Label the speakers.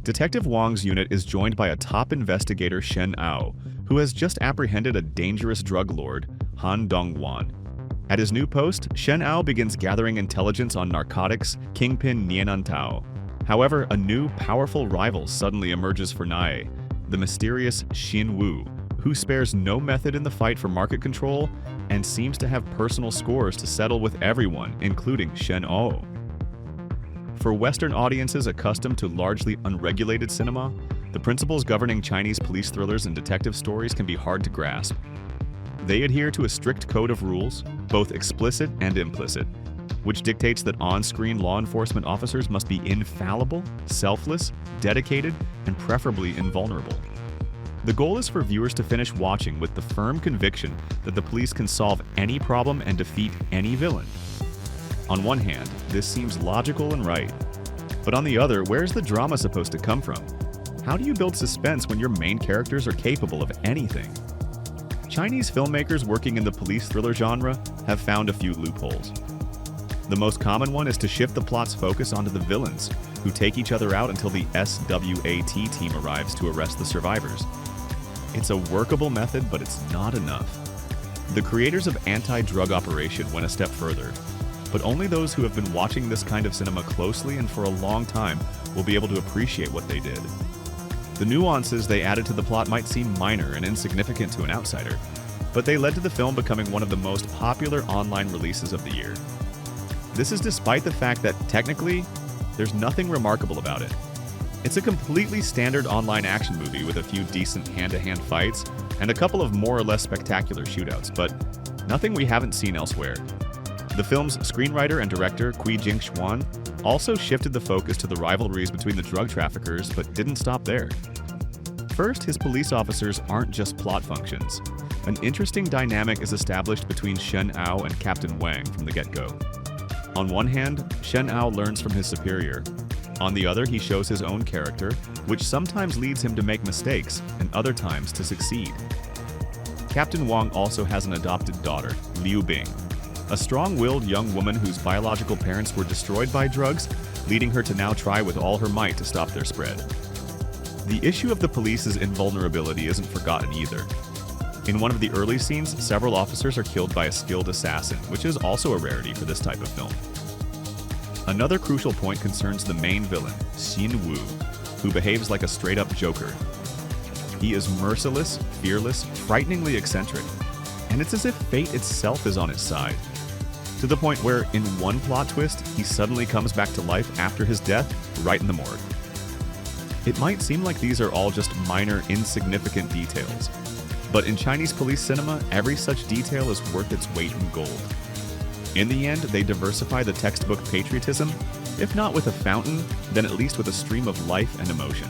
Speaker 1: Detective Wang's unit is joined by a top investigator, Shen Ao, who has just apprehended a dangerous drug lord, Han Dongwan. At his new post, Shen Ao begins gathering intelligence on narcotics kingpin Nianan Tao. However, a new, powerful rival suddenly emerges for Nai, the mysterious Xin Wu, who spares no method in the fight for market control and seems to have personal scores to settle with everyone, including Shen Ao. For Western audiences accustomed to largely unregulated cinema, the principles governing Chinese police thrillers and detective stories can be hard to grasp. They adhere to a strict code of rules, both explicit and implicit, which dictates that on-screen law enforcement officers must be infallible, selfless, dedicated, and preferably invulnerable. The goal is for viewers to finish watching with the firm conviction that the police can solve any problem and defeat any villain. On one hand, this seems logical and right. But on the other, where's the drama supposed to come from? How do you build suspense when your main characters are capable of anything? Chinese filmmakers working in the police thriller genre have found a few loopholes. The most common one is to shift the plot's focus onto the villains, who take each other out until the SWAT team arrives to arrest the survivors. It's a workable method, but it's not enough. The creators of Anti-Drug Operation went a step further, but only those who have been watching this kind of cinema closely and for a long time will be able to appreciate what they did. The nuances they added to the plot might seem minor and insignificant to an outsider, but they led to the film becoming one of the most popular online releases of the year. This is despite the fact that, technically, there's nothing remarkable about it. It's a completely standard online action movie with a few decent hand-to-hand fights and a couple of more or less spectacular shootouts, but nothing we haven't seen elsewhere. The film's screenwriter and director, Cui Jing-Xuan, also shifted the focus to the rivalries between the drug traffickers, but didn't stop there. First, his police officers aren't just plot functions. An interesting dynamic is established between Shen Ao and Captain Wang from the get-go. On one hand, Shen Ao learns from his superior. On the other, he shows his own character, which sometimes leads him to make mistakes and other times to succeed. Captain Wang also has an adopted daughter, Liu Bing, a strong-willed young woman whose biological parents were destroyed by drugs, leading her to now try with all her might to stop their spread. The issue of the police's invulnerability isn't forgotten either. In one of the early scenes, several officers are killed by a skilled assassin, which is also a rarity for this type of film. Another crucial point concerns the main villain, Xin Wu, who behaves like a straight-up joker. He is merciless, fearless, frighteningly eccentric, and it's as if fate itself is on his side, to the point where, in one plot twist, he suddenly comes back to life after his death, right in the morgue. It might seem like these are all just minor, insignificant details, but in Chinese police cinema, every such detail is worth its weight in gold. In the end, they diversify the textbook patriotism, if not with a fountain, then at least with a stream of life and emotion.